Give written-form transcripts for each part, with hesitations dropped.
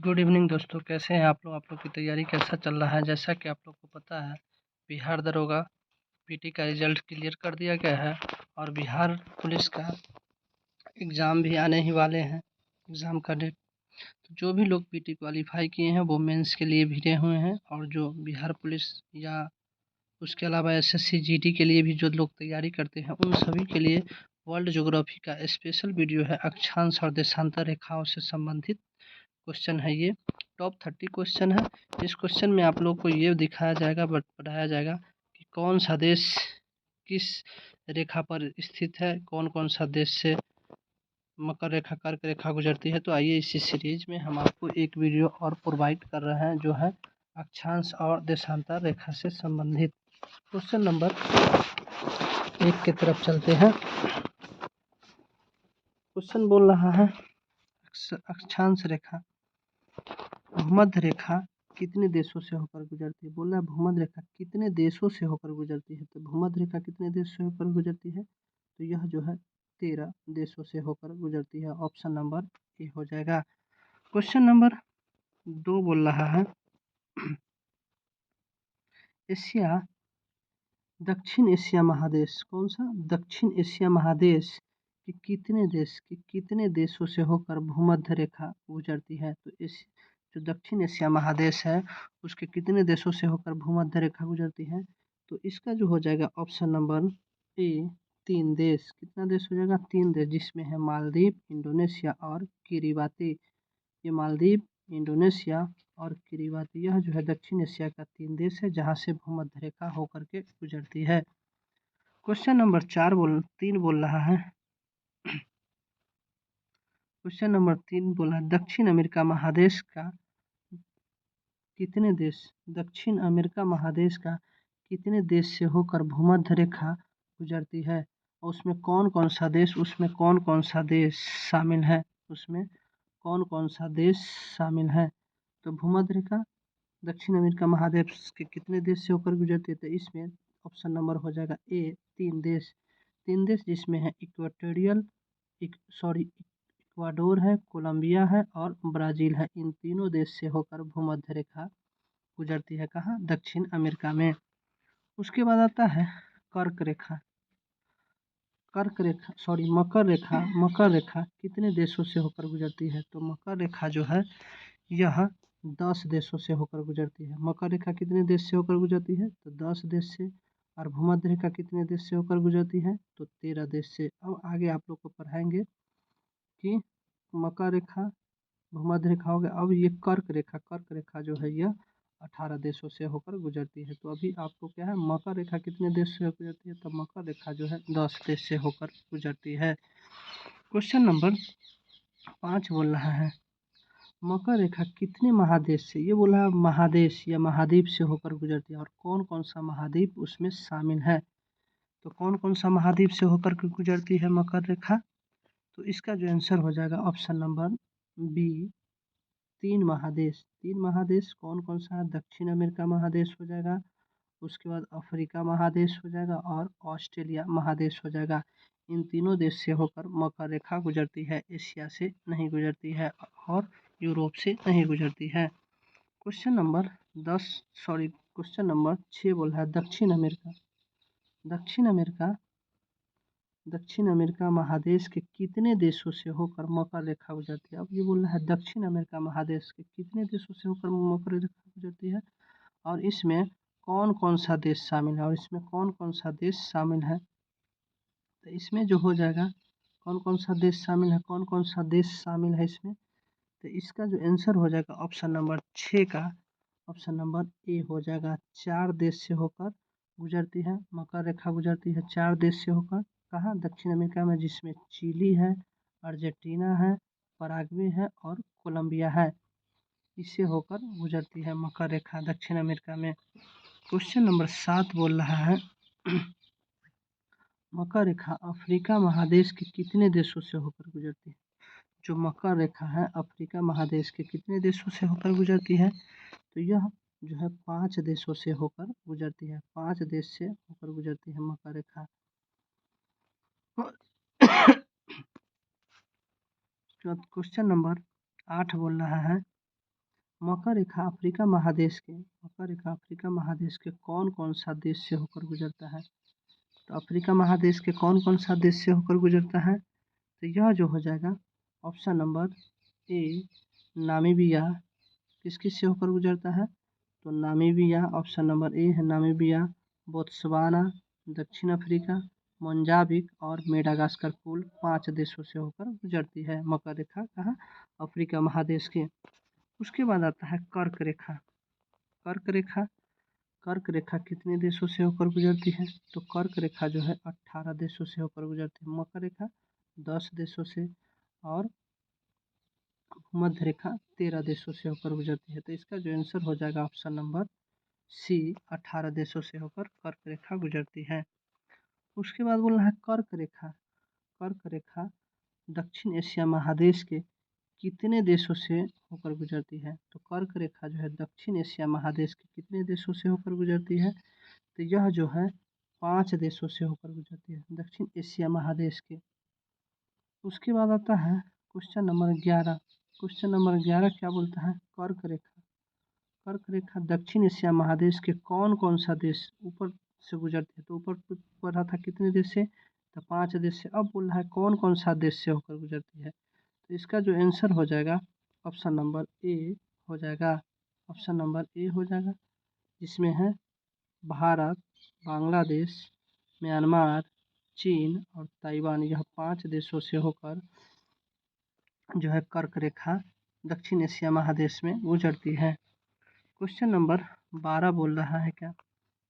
Good evening दोस्तों, कैसे हैं आप लोग की तैयारी कैसा चल रहा है। जैसा कि आप लोग को पता है, बिहार दरोगा पीटी का रिजल्ट क्लियर कर दिया गया है और बिहार पुलिस का एग्ज़ाम भी आने ही वाले हैं। एग्ज़ाम का डेट, तो जो भी लोग पीटी क्वालिफाई किए हैं वो मेंस के लिए भिड़े हुए हैं, और जो बिहार पुलिस या उसके अलावा एसएससी जीडी के लिए भी जो लोग तैयारी करते हैं, उन सभी के लिए वर्ल्ड ज्योग्राफी का स्पेशल वीडियो है। अक्षांश और देशांतर रेखाओं से संबंधित क्वेश्चन है। ये टॉप 30 क्वेश्चन है। इस क्वेश्चन में आप लोग को ये दिखाया जाएगा, बताया जाएगा कि कौन सा देश किस रेखा पर स्थित है, कौन कौन सा देश से मकर रेखा, कर्क रेखा गुजरती है। तो आइए, इसी सीरीज में हम आपको एक वीडियो और प्रोवाइड कर रहे हैं, जो है अक्षांश और देशांतर रेखा से संबंधित। क्वेश्चन नंबर 1 की तरफ चलते हैं। क्वेश्चन बोल रहा है, अक्षांश रेखा भूमध्य रेखा कितने देशों से होकर गुजरती है। बोल रहा है भूमध्य रेखा कितने देशों से होकर गुजरती है। तो भूमध्य रेखा कितने देश से होकर गुजरती है, तो यह जो है 13 देशों से होकर गुजरती है। ऑप्शन नंबर ए हो जाएगा। क्वेश्चन नंबर 2 बोल रहा है, एशिया दक्षिण एशिया महादेश, कौन सा दक्षिण एशिया महादेश के कितने देशों से होकर भूमध्य रेखा गुजरती है। तो इस जो दक्षिण एशिया महादेश है, उसके कितने देशों से होकर भूमध्य रेखा गुजरती है। तो इसका जो हो जाएगा ऑप्शन नंबर ए 3 देश। कितना देश हो जाएगा, 3 देश, जिसमें है मालदीव, इंडोनेशिया और किरिबाती। ये मालदीव, इंडोनेशिया और किरिबाती, यह जो है दक्षिण एशिया का 3 देश है, जहाँ से भूमध्य रेखा होकर के गुजरती है। क्वेश्चन नंबर 3 बोल रहा है, क्वेश्चन नंबर 3 बोला दक्षिण अमेरिका महादेश का कितने देश, दक्षिण अमेरिका महादेश का कितने देश से होकर भूमध्य रेखा गुजरती है, और उसमें कौन कौन सा देश, शामिल है, उसमें कौन कौन सा देश शामिल है। तो भूमध्य रेखा दक्षिण अमेरिका महाद्वीप के कितने देश से होकर गुजरती है। तो इसमें ऑप्शन नंबर हो जाएगा ए 3 देश। 3 देश जिसमें है इक्वाडोर है, कोलंबिया है और ब्राज़ील है। इन तीनों देश से होकर भूमध्य रेखा गुजरती है, कहाँ, दक्षिण अमेरिका में। उसके बाद आता है मकर रेखा कितने देशों से होकर गुजरती है। तो मकर रेखा जो है, यह 10 देशों से होकर गुजरती है। मकर रेखा कितने देश से होकर गुजरती है, तो 10 देश से। और भूमध्य रेखा कितने देश से होकर गुजरती है, तो 13 देश से। अब आगे आप लोग को पढ़ाएंगे कि मकर रेखा, भूमध्य रेखा हो गया। अब ये कर्क रेखा जो है, यह 18 देशों से होकर गुजरती है। तो अभी आपको क्या है, मकर रेखा कितने देश से होकर गुजरती है, तो मकर रेखा जो है 10 देश से होकर गुजरती है। क्वेश्चन नंबर 5 बोल रहा है, मकर रेखा कितने महादेश से, ये बोला है महादेश या महाद्वीप से होकर गुजरती है, और कौन कौन सा महाद्वीप उसमें शामिल है। तो कौन कौन सा महाद्वीप से होकर गुजरती है मकर रेखा। तो इसका जो आंसर हो जाएगा ऑप्शन नंबर बी 3 महादेश कौन कौन सा है, दक्षिण अमेरिका महादेश हो जाएगा, उसके बाद अफ्रीका महादेश हो जाएगा और ऑस्ट्रेलिया महादेश हो जाएगा। इन तीनों देश से होकर मकर रेखा गुजरती है, एशिया से नहीं गुजरती है और यूरोप से नहीं गुजरती है। क्वेश्चन नंबर 6 बोल रहा है, दक्षिण अमेरिका महादेश के कितने देशों से होकर मकर रेखा गुजरती है। अब ये बोल रहा है दक्षिण अमेरिका महादेश के कितने देशों से होकर मकर रेखा गुजरती है, और इसमें कौन कौन सा देश शामिल है, तो इसमें जो हो जाएगा कौन कौन सा देश शामिल है इसमें। तो इसका जो आंसर हो जाएगा ऑप्शन नंबर 6 का, ऑप्शन नंबर ए हो जाएगा। 4 देश से होकर गुजरती है मकर रेखा, गुजरती है 4 देश से होकर, कहाँ, दक्षिण अमेरिका में, जिसमें चिली है, अर्जेंटीना है, पराग्वे है और कोलंबिया है। इससे होकर गुजरती है मकर रेखा दक्षिण अमेरिका में। क्वेश्चन नंबर 7 बोल रहा है, मकर रेखा अफ्रीका महादेश के कितने देशों से होकर गुजरती है। जो मकर रेखा है अफ्रीका महादेश के कितने देशों से होकर गुजरती है, तो यह जो है 5 देशों से होकर गुजरती है, 5 देश से होकर गुजरती है मकर रेखा। क्वेश्चन नंबर 8 बोल रहा है, मकर रेखा अफ्रीका महादेश के कौन कौन सा देश से होकर गुजरता है? तो अफ्रीका महादेश के कौन कौन सा देश से होकर गुजरता है? तो यह जो हो जाएगा ऑप्शन नंबर ए नामीबिया। किस किस से होकर गुजरता है? तो नामीबिया, ऑप्शन नंबर ए है नामीबिया, बोत्सवाना, दक्षिण अफ्रीका, मोजाम्बिक और मेडागास्कर, कुल 5 देशों से होकर गुजरती है मकर रेखा। कहाँ? अफ्रीका महादेश के। उसके बाद आता है कर्क रेखा। कर्क रेखा कर्क रेखा कितने देशों से होकर गुजरती है? तो कर्क रेखा जो है 18 देशों से होकर गुजरती है। मकर रेखा 10 देशों से और मध्य रेखा 13 देशों से होकर गुजरती है। तो इसका जो आंसर हो जाएगा ऑप्शन नंबर सी, 18 देशों से होकर कर्क रेखा गुजरती है। उसके बाद बोल रहा है कर्क रेखा। कर्क रेखा दक्षिण एशिया महादेश के कितने देशों से होकर गुजरती है? तो कर्क रेखा जो है दक्षिण एशिया महादेश के कितने देशों से होकर गुजरती है? तो यह जो है 5 देशों से होकर गुजरती है, दक्षिण एशिया महादेश के। उसके बाद आता है क्वेश्चन नंबर 11। क्वेश्चन नंबर 11 क्या बोलता है? कर्क रेखा। कर्क रेखा दक्षिण एशिया महादेश के कौन कौन सा देश ऊपर से गुजरती है? तो ऊपर पढ़ा था कितने देश से? तो 5 देश से। अब बोल रहा है कौन कौन सा देश से होकर गुजरती है? तो इसका जो आंसर हो जाएगा ऑप्शन नंबर ए हो जाएगा। ऑप्शन नंबर ए हो जाएगा, जिसमें है भारत, बांग्लादेश, म्यांमार, चीन और ताइवान। यह 5 देशों से होकर जो है कर्क रेखा दक्षिण एशिया महादेश में गुजरती है। क्वेश्चन नंबर 12 बोल रहा है क्या?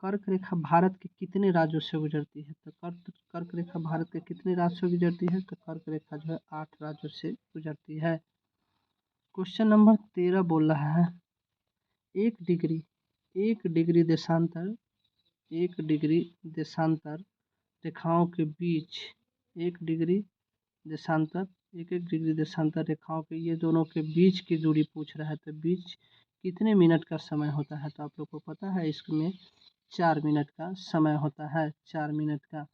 कर्क रेखा भारत के कितने राज्यों से गुजरती है? तो कर्क रेखा भारत के कितने राज्यों से गुजरती है? तो कर्क रेखा जो है 8 राज्यों से गुजरती है। क्वेश्चन नंबर 13 बोल रहा है एक डिग्री देशांतर रेखाओं के बीच एक एक डिग्री देशांतर रेखाओं के ये दोनों के बीच की दूरी पूछ रहा है। तो बीच कितने मिनट का समय होता है? तो आप लोग को पता है इसमें 4 मिनट का समय होता है, 4 मिनट का।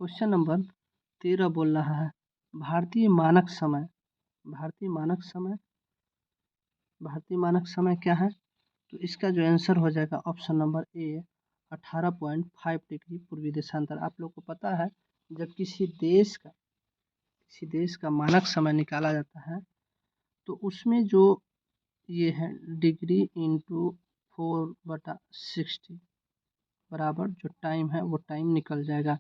क्वेश्चन नंबर 13 बोल रहा है भारतीय मानक समय। भारतीय मानक समय क्या है? तो इसका जो आंसर हो जाएगा ऑप्शन नंबर ए 18.5 डिग्री पूर्वी देशांतर। आप लोग को पता है जब किसी देश का मानक समय निकाला जाता है तो उसमें जो ये है डिग्री इंटू 4/60 बराबर जो टाइम है वो टाइम निकल जाएगा।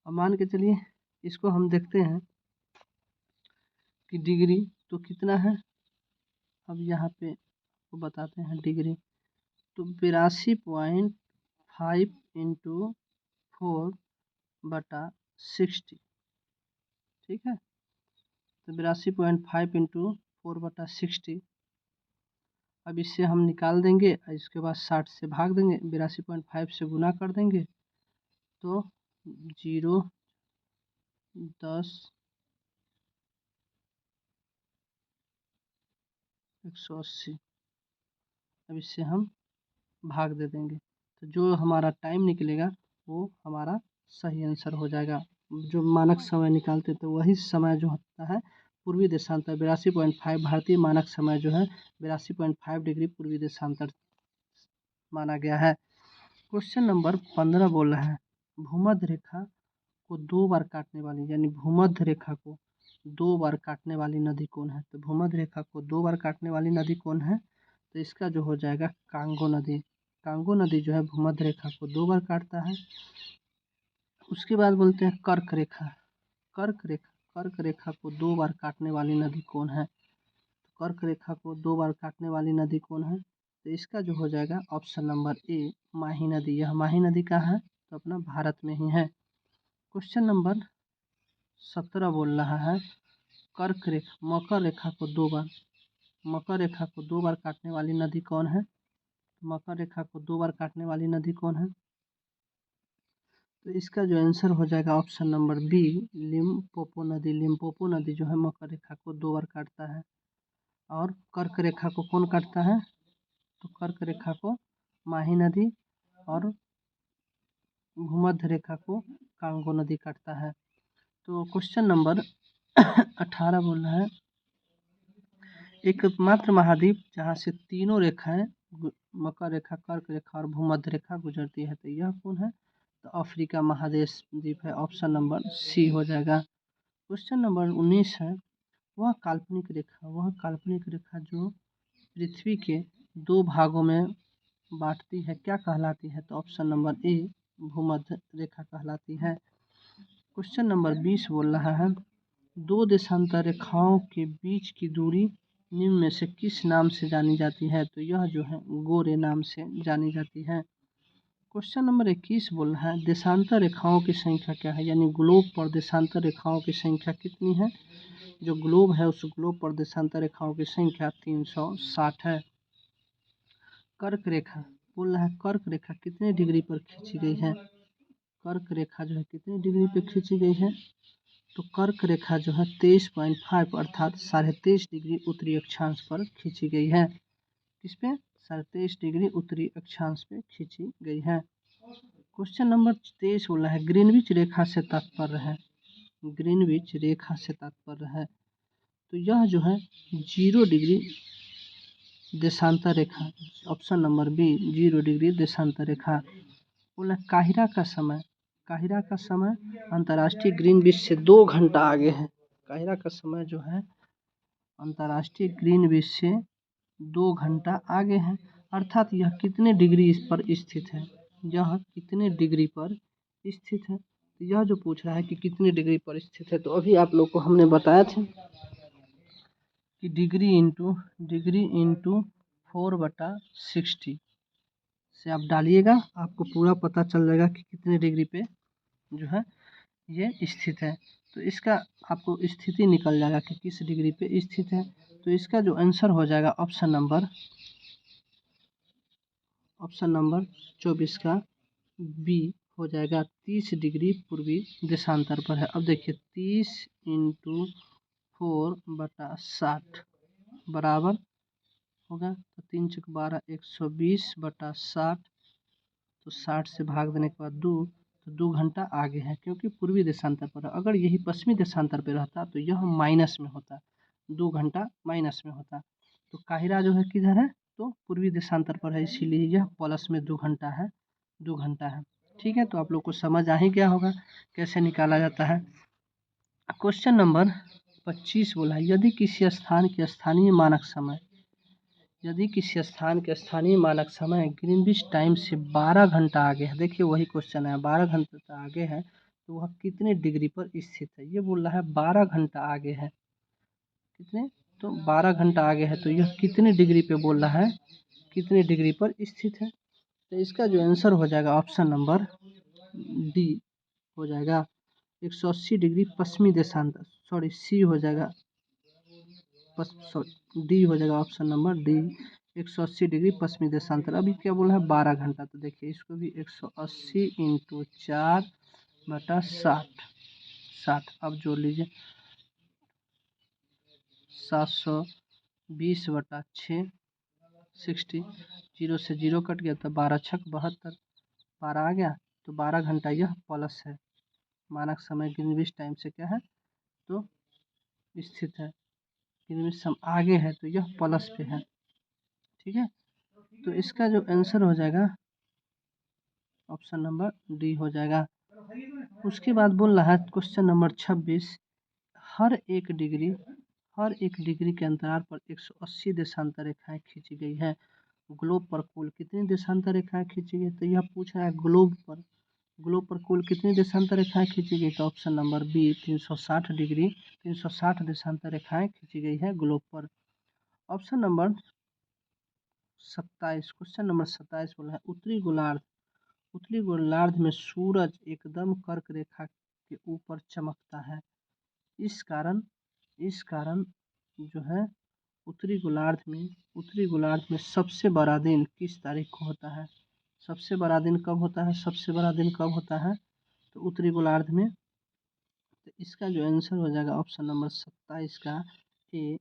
अब मान के चलिए इसको हम देखते हैं कि डिग्री तो कितना है। अब यहाँ पे वो बताते हैं डिग्री तो 82.5 इंटू 4/60। ठीक है, तो 82.5 इंटू 4/60। अब इससे हम निकाल देंगे और इसके बाद 60 से भाग देंगे, 82.5 से गुना कर देंगे तो 0, 10, 180। अब इससे हम भाग दे देंगे तो जो हमारा टाइम निकलेगा वो हमारा सही आंसर हो जाएगा। जो मानक समय निकालते तो वही समय जो होता है पूर्वी देशांतर 82.5 भारतीय मानक समय जो है 82.5 डिग्री पूर्वी देशांतर माना गया है। क्वेश्चन नंबर 15 बोल रहा है भूमध्य रेखा को 2 बार काटने वाली यानी भूमध्य रेखा को 2 बार काटने वाली नदी कौन है? तो भूमध्य रेखा को 2 बार काटने वाली नदी कौन है? तो इसका जो हो जाएगा कांगो नदी। कांगो नदी जो है भूमध्य रेखा को 2 बार काटता है। उसके बाद बोलते हैं कर्क रेखा। कर्क रेखा को 2 बार काटने वाली नदी कौन है? तो कर्क रेखा को 2 बार काटने वाली नदी कौन है? तो इसका जो हो जाएगा ऑप्शन नंबर ए माही नदी। यह माही नदी कहाँ है? तो अपना भारत में ही है। क्वेश्चन नंबर 17 बोल रहा है मकर रेखा को 2 बार काटने वाली नदी कौन है? मकर रेखा को 2 बार काटने वाली नदी कौन है? तो इसका जो आंसर हो जाएगा ऑप्शन नंबर बी लिम्पोपो नदी। लिम्पोपो नदी जो है मकर रेखा को 2 बार काटता है। और कर्क रेखा को कौन काटता है? तो कर्क रेखा को माही नदी और भूमध्य रेखा को कांगो नदी काटता है। तो क्वेश्चन नंबर 18 बोल रहा है एकमात्र महाद्वीप जहाँ से तीनों रेखाएं मकर रेखा, कर्क रेखा और भूमध्य रेखा गुजरती है, तो यह कौन है? तो अफ्रीका महादेश द्वीप है। ऑप्शन नंबर सी हो जाएगा। क्वेश्चन नंबर 19 है, वह काल्पनिक रेखा जो पृथ्वी के दो भागों में बांटती है क्या कहलाती है? तो ऑप्शन नंबर ए भूमध्य रेखा कहलाती है। क्वेश्चन नंबर 20 बोल रहा है, दो देशांतर रेखाओं के बीच की दूरी निम्न में से किस नाम से जानी जाती है? तो यह जो है गोरे नाम से जानी जाती है। क्वेश्चन नंबर 21 बोल रहा है, देशांतर रेखाओं की संख्या क्या है? यानी ग्लोब पर देशांतर रेखाओं की संख्या कितनी है? जो ग्लोब है उस ग्लोब पर देशांतर रेखाओं की संख्या 360 है। कर्क रेखा बोल रहा है, कर्क रेखा कितने डिग्री पर खींची गई है? कर्क रेखा जो है कितने डिग्री पर खींची गई है? तो कर्क रेखा जो है 23.5 अर्थात 23.5 डिग्री उत्तरी अक्षांश पर खींची गई है। किस पे? 23.5 डिग्री उत्तरी अक्षांश पे खींची गई है। क्वेश्चन नंबर 23 बोला है, ग्रीनविच रेखा से तात्पर्य है। ग्रीनविच रेखा से तात्पर्य है, तो यह जो है 0 डिग्री देशांतर रेखा। ऑप्शन नंबर बी 0 डिग्री देशांतर रेखा। बोला काहिरा का समय अंतर्राष्ट्रीय ग्रीनविच से 2 घंटा आगे है। काहिरा का समय जो है अंतर्राष्ट्रीय ग्रीनविच से 2 घंटा आगे है, अर्थात यह कितने डिग्री इस पर स्थित है? यह कितने डिग्री पर स्थित है? तो यह जो पूछ रहा है कि कितने डिग्री पर स्थित है, तो अभी आप लोग को हमने बताया था कि डिग्री इंटू 4/60 से आप डालिएगा, आपको पूरा पता चल जाएगा कि कितने डिग्री पे जो है ये स्थित है। तो इसका आपको स्थिति निकल जाएगा कि किस डिग्री पे स्थित है। तो इसका जो आंसर हो जाएगा ऑप्शन नंबर 24 का बी हो जाएगा। 30 डिग्री पूर्वी देशांतर पर है। अब देखिए 30 इंटू 4/60 बराबर होगा, तो 3 चौक 12 120/60, तो 60 से भाग देने के बाद 2, तो 2 घंटा आगे है क्योंकि पूर्वी देशांतर पर है। अगर यही पश्चिमी देशांतर पर रहता तो यह माइनस में होता, 2 घंटा माइनस में होता। तो काहिरा जो है किधर है? तो पूर्वी देशांतर पर है, इसीलिए यह प्लस में 2 घंटा है, 2 घंटा है। ठीक है, तो आप लोग को समझ आ ही गया होगा कैसे निकाला जाता है। क्वेश्चन नंबर 25 बोला है, यदि किसी स्थान के स्थानीय मानक समय ग्रीनविच टाइम से 12 घंटा आगे है, देखिए वही क्वेश्चन है, 12 घंटा आगे है, तो वह कितने डिग्री पर स्थित है? ये बोल रहा है 12 घंटा आगे है। कितने? तो 12 घंटा आगे है, तो यह कितने डिग्री पे बोल रहा है, कितने डिग्री पर स्थित है? तो इसका जो आंसर हो जाएगा ऑप्शन नंबर डी हो जाएगा, 180 डिग्री पश्चिमी देशांतर, सॉरी सी हो जाएगा, डी हो जाएगा ऑप्शन नंबर डी, 180 डिग्री पश्चिमी देशांतर। अभी क्या बोला है 12 घंटा, तो देखिए इसको भी 180 इंटू 4/60 अब जोड़ लीजिए 720/6 60, 0 से 0 कट गया तो 12 छक 72, 12 आ गया, तो 12 घंटा यह प्लस है। मानक समय ग्रीनविच टाइम से क्या है तो स्थित है, ग्रीनविच सम आगे है तो यह प्लस पे है। ठीक है, तो इसका जो आंसर हो जाएगा ऑप्शन नंबर डी हो जाएगा। उसके बाद बोल रहा है क्वेश्चन नंबर 26, हर एक डिग्री के अंतराल पर 180 देशांतर रेखाएं खींची गई है। ग्लोब पर कुल कितनी देशांतर रेखाएं खींची गई? तो यह पूछ रहा है ग्लोब पर कुल कितनी देशांतर रेखाएं खींची गई? तो ऑप्शन नंबर बी 360 देशांतर रेखाएं खींची गई है ग्लोब पर। ऑप्शन नंबर 27, क्वेश्चन नंबर 27 बोला है, उत्तरी गोलार्ध में सूरज एकदम कर्क रेखा के ऊपर चमकता है। इस कारण जो है उत्तरी गोलार्ध में सबसे बड़ा दिन किस तारीख को होता है? सबसे बड़ा दिन कब होता है? तो उत्तरी गोलार्ध में, तो इसका जो आंसर हो जाएगा ऑप्शन नंबर 27 का ए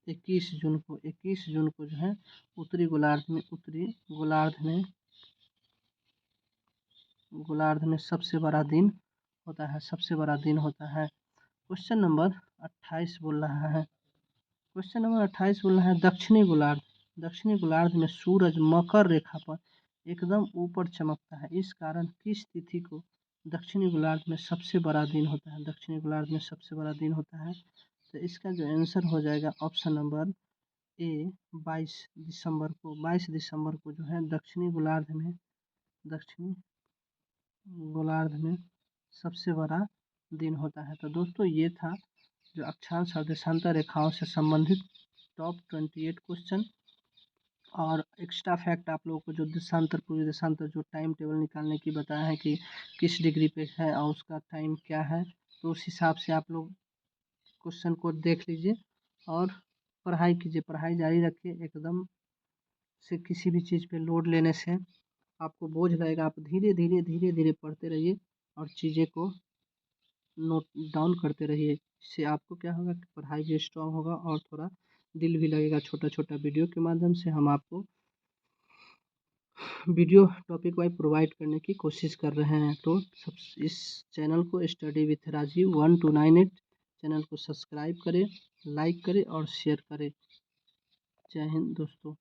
21 जून को जो है उत्तरी गोलार्ध में सबसे बड़ा दिन होता है। क्वेश्चन नंबर 28 बोल रहा है, क्वेश्चन नंबर 28 बोल रहा है दक्षिणी गोलार्ध। दक्षिणी गोलार्ध में सूरज मकर रेखा पर एकदम ऊपर चमकता है, इस कारण किस तिथि को दक्षिणी गोलार्ध में सबसे बड़ा दिन होता है? दक्षिणी गोलार्ध में सबसे बड़ा दिन होता है, तो इसका जो आंसर हो जाएगा ऑप्शन नंबर ए 22 दिसंबर को। 22 दिसंबर को जो है दक्षिणी गोलार्ध में सबसे बड़ा दिन होता है। तो दोस्तों ये था जो अक्षांश और देशांतर रेखाओं से संबंधित टॉप 28 क्वेश्चन और एक्स्ट्रा फैक्ट आप लोगों को जो देशांतर पूर्वी देशांतर जो टाइम टेबल निकालने की बताया है कि किस डिग्री पे है और उसका टाइम क्या है, तो उस हिसाब से आप लोग क्वेश्चन को देख लीजिए और पढ़ाई कीजिए, पढ़ाई जारी रखिए। एकदम से किसी भी चीज़ पे लोड लेने से आपको बोझ लगेगा, आप धीरे धीरे धीरे धीरे पढ़ते रहिए और चीज़ें को नोट डाउन करते रहिए। इससे आपको क्या होगा कि पढ़ाई भी स्ट्रांग होगा और थोड़ा दिल भी लगेगा। छोटा छोटा वीडियो के माध्यम से हम आपको वीडियो टॉपिक वाइज प्रोवाइड करने की कोशिश कर रहे हैं। तो सब इस चैनल को स्टडी विथ राजीव 1298 चैनल को सब्सक्राइब करें, लाइक करें और शेयर करें। जय हिंद दोस्तों।